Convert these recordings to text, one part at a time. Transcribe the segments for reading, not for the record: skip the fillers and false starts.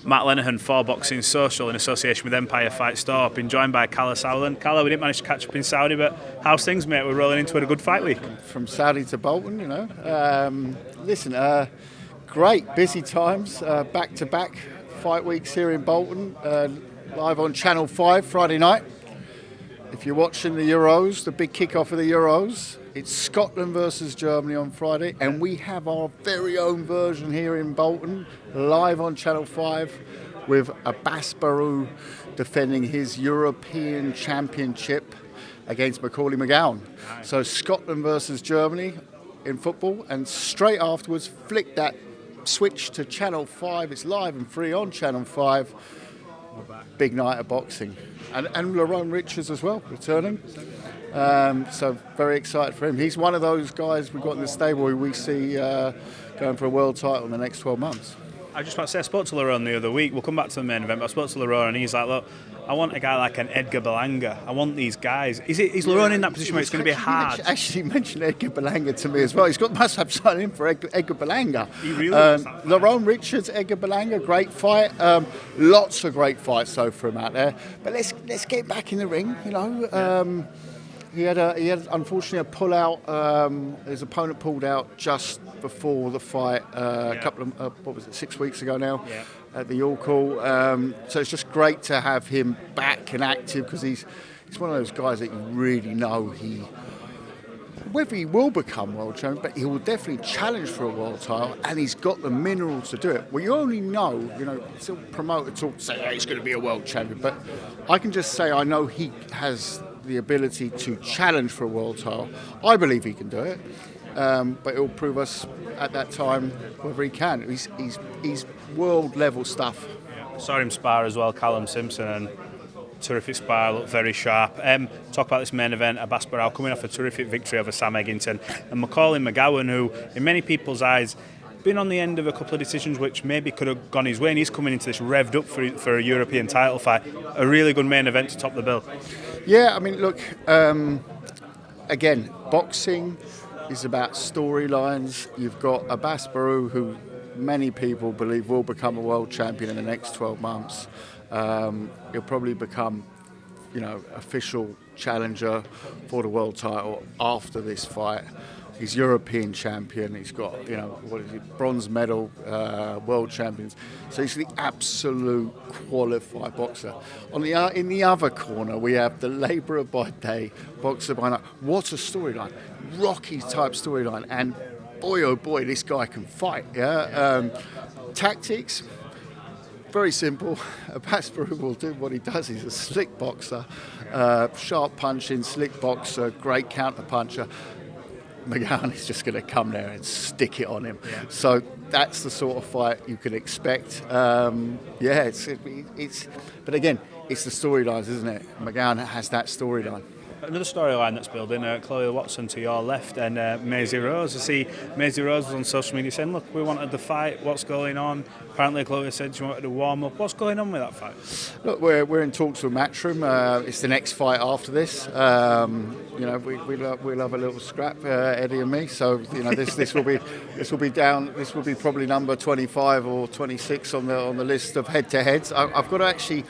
Matt Lenihan for Boxing Social in association with Empire Fight Store. Been joined by Kalle Sauerland. Kalle, we didn't manage to catch up in Saudi, but how's things, mate? We're rolling into a good fight week. From Saudi to Bolton, you know. Great, busy times, back-to-back fight weeks here in Bolton, live on Channel 5 Friday night. If you're watching the Euros, the big kick-off of the Euros, it's Scotland versus Germany on Friday, and we have our very own version here in Bolton, live on Channel 5, with Abass Badou defending his European Championship against Macaulay McGowan. Nice. So Scotland versus Germany in football, and straight afterwards, flick that switch to Channel 5. It's live and free on Channel 5. Big night of boxing. And Lerone Richards as well, returning. So very excited for him. He's one of those guys we've got in the stable who we see going for a world title in the next 12 months. I just want to say, I spoke to Lerone the other week. We'll come back to the main event, but I spoke to Lerone and he's like, look, I want a guy like an Edgar Berlanga. I want these guys. Is Lerone in that position where it's going to be hard? Actually mentioned Edgar Berlanga to me as well. Must have signed in for Edgar Berlanga. He really does that. Lerone Richards, Edgar Berlanga, great fight. Lots of great fights so for him out there. But let's get back in the ring, you know. He had unfortunately a pull out. His opponent pulled out just before the fight, a couple of 6 weeks ago now, at the York Hall. So it's just great to have him back and active, because he's one of those guys that you really know whether he will become world champion, but he will definitely challenge for a world title, and he's got the minerals to do it. Well, you only know, it's a promoter talk to say, hey, he's going to be a world champion, but I can just say I know he has the ability to challenge for a world title. I believe he can do it, but it'll prove us at that time whether he can. He's world level stuff. Saw him spar as well, Callum Simpson, and terrific spar, looked very sharp. Talk about this main event, Abass Badou coming off a terrific victory over Sam Eggington, and Macaulay McGowan, who in many people's eyes been on the end of a couple of decisions which maybe could have gone his way, and he's coming into this revved up for a European title fight. A really good main event to top the bill. Yeah, I mean, look, again, boxing is about storylines. You've got Abass Badou, who many people believe will become a world champion in the next 12 months. He'll probably become, official challenger for the world title after this fight. He's European champion. He's got, bronze medal, world champions. So he's the absolute qualified boxer. In the other corner, we have the labourer by day, boxer by night. What a storyline. Rocky type storyline. And boy, oh boy, this guy can fight. Yeah. Tactics, very simple. Abass Badou will do what he does. He's a slick boxer, sharp punching, slick boxer, great counter puncher. McGowan is just going to come there and stick it on him. Yeah. So that's the sort of fight you can expect. But again, it's the storylines, isn't it? McGowan has that storyline. Another storyline that's building, Chloe Watson to your left and Maisie Rose. I see Maisie Rose was on social media saying, look, we wanted the fight, what's going on? Apparently Chloe said she wanted to warm up. What's going on with that fight? Look, we're in talks with Matchroom. It's the next fight after this. We'll have a little scrap, Eddie and me. So this will be probably number 25 or 26 on the list of head-to-heads. I've got to actually,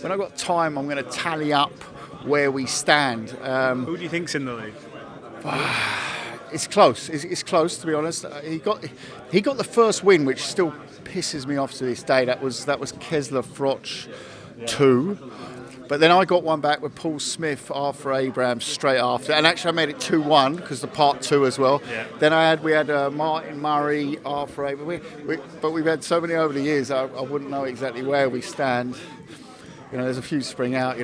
when I've got time, I'm going to tally up where we stand. Who do you think's in the league? It's close. It's close, to be honest. He got the first win, which still pisses me off to this day. That was Kessler Froch 2. But then I got one back with Paul Smith, Arthur Abraham straight after, and actually I made it 2-1 because the part 2 as well. Yeah. Then we had Martin Murray, Arthur Abraham. But we've had so many over the years. I wouldn't know exactly where we stand. There's a few spring out,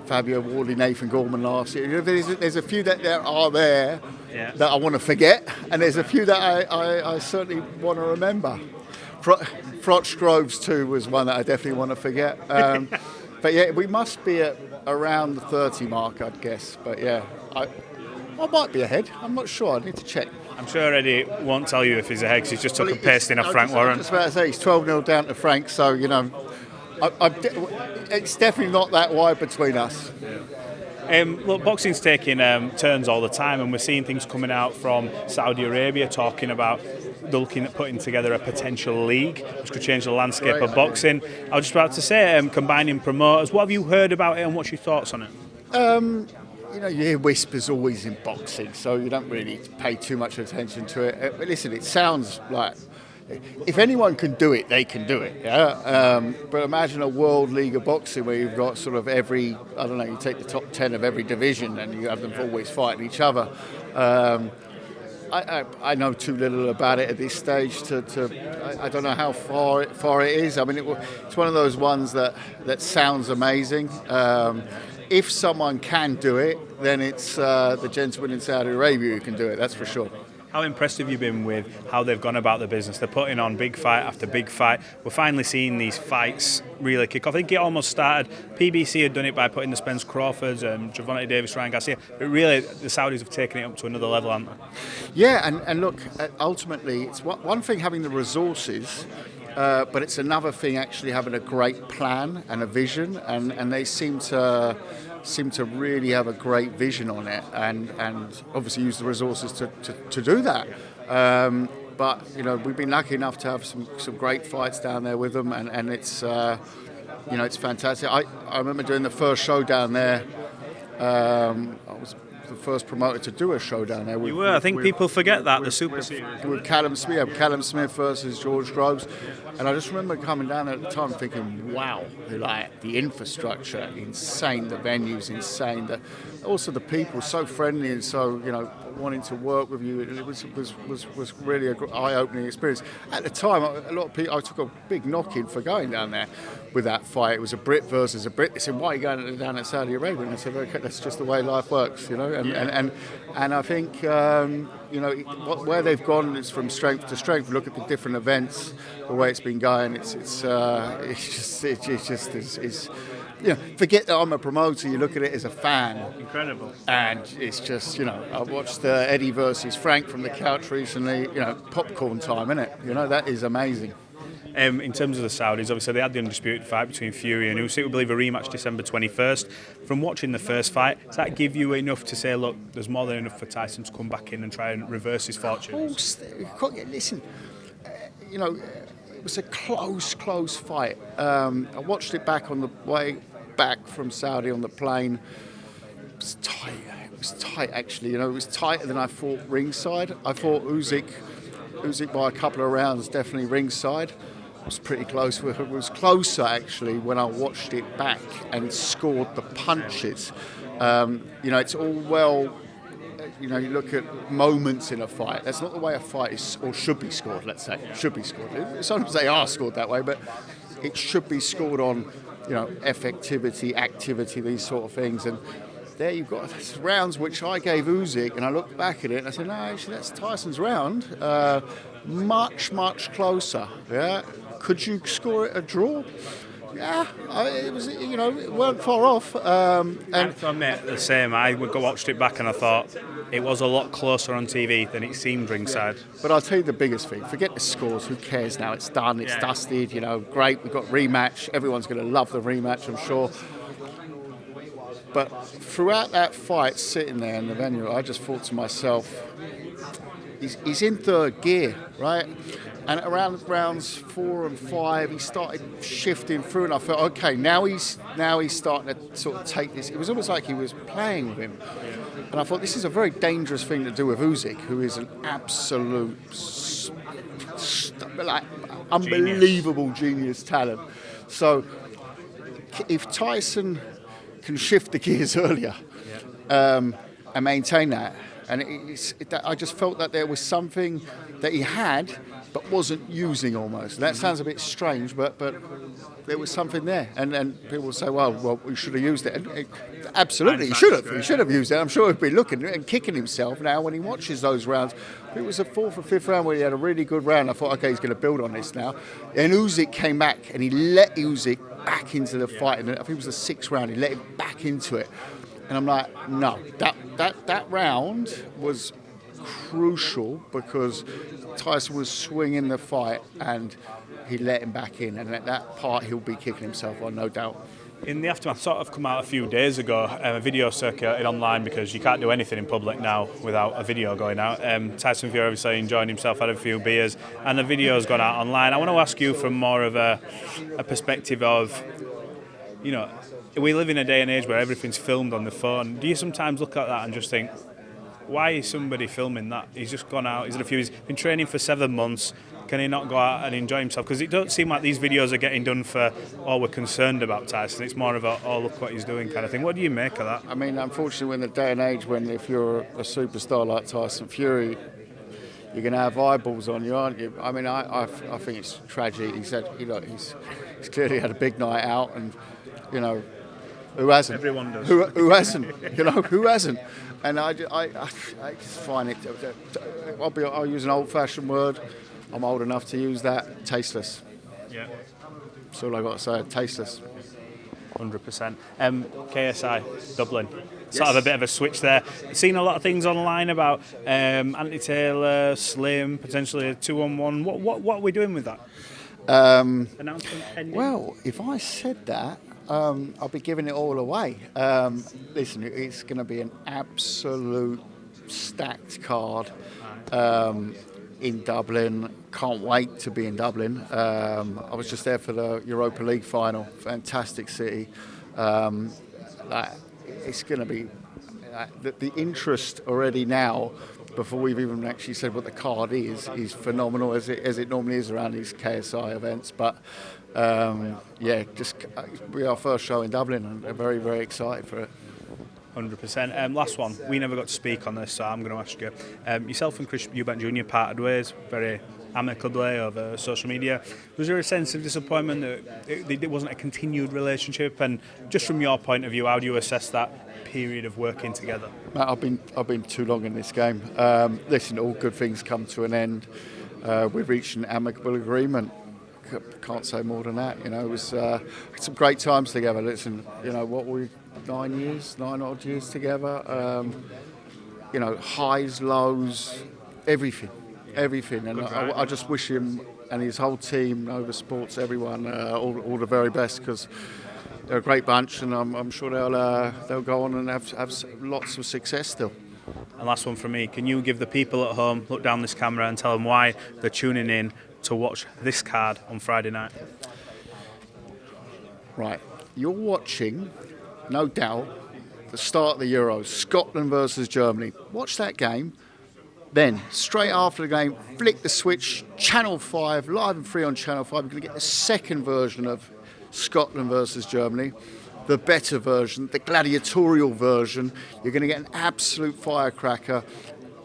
Fabio Wardley, Nathan Gorman last year. There's a few that are there that I want to forget, and there's a few that I certainly want to remember. Froch Groves 2 was one that I definitely want to forget. But yeah, we must be at around the 30 mark, I'd guess. But yeah, I might be ahead. I'm not sure. I need to check. I'm sure Eddie won't tell you if he's ahead because he's just took a pasting off Frank Warren. I was just about to say, he's 12-0 down to Frank, so, it's definitely not that wide between us. Yeah. Look, boxing's taking turns all the time, and we're seeing things coming out from Saudi Arabia talking about they're looking at putting together a potential league which could change the landscape of boxing. I was just about to say, combining promoters. What have you heard about it, and what's your thoughts on it? You know, you hear whispers always in boxing, so you don't really pay too much attention to it. But listen, it sounds like if anyone can do it, they can do it. Yeah. But imagine a world league of boxing where you've got sort of every, I don't know, you take the top 10 of every division and you have them always fighting each other. I know too little about it at this stage. I don't know how far it is. I mean, it's one of those ones that sounds amazing. If someone can do it, then it's the gentleman in Saudi Arabia who can do it. That's for sure. How impressed have you been with how they've gone about the business? They're putting on big fight after big fight. We're finally seeing these fights really kick off. I think it almost started, PBC had done it by putting the Spence Crawfords and Gervonta Davis, Ryan Garcia. But really, the Saudis have taken it up to another level, haven't they? Yeah, and look, ultimately, it's one thing having the resources, but it's another thing actually having a great plan and a vision, and they seem to really have a great vision on it, and obviously use the resources to do that. But you know, we've been lucky enough to have some great fights down there with them, and it's it's fantastic. I remember doing the first show down there. I was the first promoter to do a show down there. You were. I think people forget that, the Super Series. With Callum Smith versus George Groves. And I just remember coming down there at the time thinking, wow, like the infrastructure, insane, the venues, insane. Also the people, so friendly and so, wanting to work with you. It was really an eye-opening experience. At the time, a lot of people, I took a big knock-in for going down there with that fight. It was a Brit versus a Brit. They said, why are you going down at Saudi Arabia? And I said, okay, that's just the way life works, And I think, where they've gone is from strength to strength. Look at the different events, the way it's been going. It's just forget that I'm a promoter. You look at it as a fan. Incredible. And it's just, I watched Eddie versus Frank from the couch recently. Popcorn time, innit? That is amazing. In terms of the Saudis, obviously they had the undisputed fight between Fury and Usyk. We believe a rematch December 21st. From watching the first fight, does that give you enough to say, look, there's more than enough for Tyson to come back in and try and reverse his fortunes? Of course. Listen, it was a close fight. I watched it back on the way back from Saudi on the plane. It was tight actually. It was tighter than I thought ringside. I thought Usyk by a couple of rounds, definitely ringside. It was pretty close. It was closer actually when I watched it back and scored the punches. It's all well. You look at moments in a fight. That's not the way a fight is or should be scored. Let's say should be scored. Sometimes they are scored that way, but it should be scored on effectivity, activity, these sort of things. And there you've got rounds which I gave Usyk, and I looked back at it and I said, no, actually that's Tyson's round. Much closer. Yeah. Could you score it a draw? Yeah, it was. It weren't far off. And I have to admit the same. I watched it back and I thought it was a lot closer on TV than it seemed ringside. But I'll tell you the biggest thing. Forget the scores. Who cares now? It's done. It's dusted. Great. We've got rematch. Everyone's going to love the rematch, I'm sure. But throughout that fight, sitting there in the venue, I just thought to myself, he's in third gear, right? And around rounds 4 and 5, he started shifting through, and I felt, okay, now he's starting to sort of take this. It was almost like he was playing with him. And I thought, this is a very dangerous thing to do with Usyk, who is an absolute, unbelievable genius talent. So if Tyson can shift the gears earlier and maintain that, and I just felt that there was something that he had but wasn't using almost. That sounds a bit strange, but there was something there. And people say, well, we should have used it. And absolutely, he should have. He should have used it. I'm sure he'd be looking and kicking himself now when he watches those rounds. It was the 4th or 5th round where he had a really good round. I thought, okay, he's going to build on this now. And Usyk came back and he let Usyk back into the fight. And I think it was the 6th round. He let him back into it. And I'm like, no, that round was crucial because Tyson was swinging the fight and he let him back in, and at that part he'll be kicking himself on, no doubt. In the aftermath, sort of come out a few days ago, a video circulated online because you can't do anything in public now without a video going out. Tyson Fury obviously enjoying himself, had a few beers, and the video's gone out online. I want to ask you from more of a perspective of, you know, we live in a day and age where everything's filmed on the phone. Do you sometimes look at that and just think, why is somebody filming that? He's just gone out, he's been training for 7 months. Can he not go out and enjoy himself? Because it don't seem like these videos are getting done for, oh, we're concerned about Tyson. It's more of a, oh, look what he's doing kind of thing. What do you make of that? I mean, unfortunately, we're in the day and age when if you're a superstar like Tyson Fury, you're going to have eyeballs on you, aren't you? I mean, I think it's tragic. He said, you know, he's clearly had a big night out, and you know, who hasn't? Everyone does. Who hasn't? You know, who hasn't? And I just find it. I'll use an old-fashioned word. I'm old enough to use that. Tasteless. Yeah. That's all I got to say. Tasteless. 100%. KSI, Dublin. Sort of a bit of a switch there. Seen a lot of things online about Anthony Taylor, Slim, potentially a 2-on-1. What are we doing with that? Announcement pending? Well, if I said that, I'll be giving it all away. Listen, it's going to be an absolute stacked card in Dublin. Can't wait to be in Dublin. I was just there for the Europa League final. Fantastic city. It's going to be the interest already now, before we've even actually said what the card is phenomenal, as it normally is around these KSI events. But yeah, just be our first show in Dublin, and we're very, very excited for it. 100%. Last one. We never got to speak on this, so I'm going to ask you. Yourself and Eubank Jr. parted ways very amicably over social media. Was there a sense of disappointment that it wasn't a continued relationship? And just from your point of view, how do you assess that period of working together? Matt, I've been too long in this game. Listen, all good things come to an end. We've reached an amicable agreement. Can't say more than that. You know, it was some great times together. Listen, you know, what we 9 odd years together. You know, highs, lows, everything. And I just wish him and his whole team, Nova Sports, everyone, all the very best, because they're a great bunch, and I'm sure they'll go on and have lots of success still. And last one from me. Can you give the people at home, look down this camera, and tell them why they're tuning in to watch this card on Friday night? Right, you're watching, no doubt, the start of the Euros, Scotland versus Germany. Watch that game. Then, straight after the game, flick the switch, Channel 5, live and free on Channel 5. You're going to get the second version of Scotland versus Germany, the better version, the gladiatorial version. You're going to get an absolute firecracker.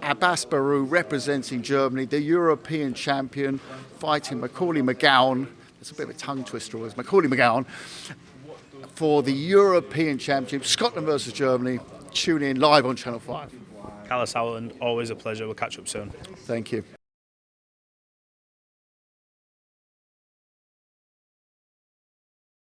Abass Badou representing Germany, the European champion, fighting Macaulay McGowan. It's a bit of a tongue twister, always. Macaulay McGowan for the European championship, Scotland versus Germany. Tune in live on Channel 5. Kalle Sauerland, always a pleasure. We'll catch up soon. Thank you.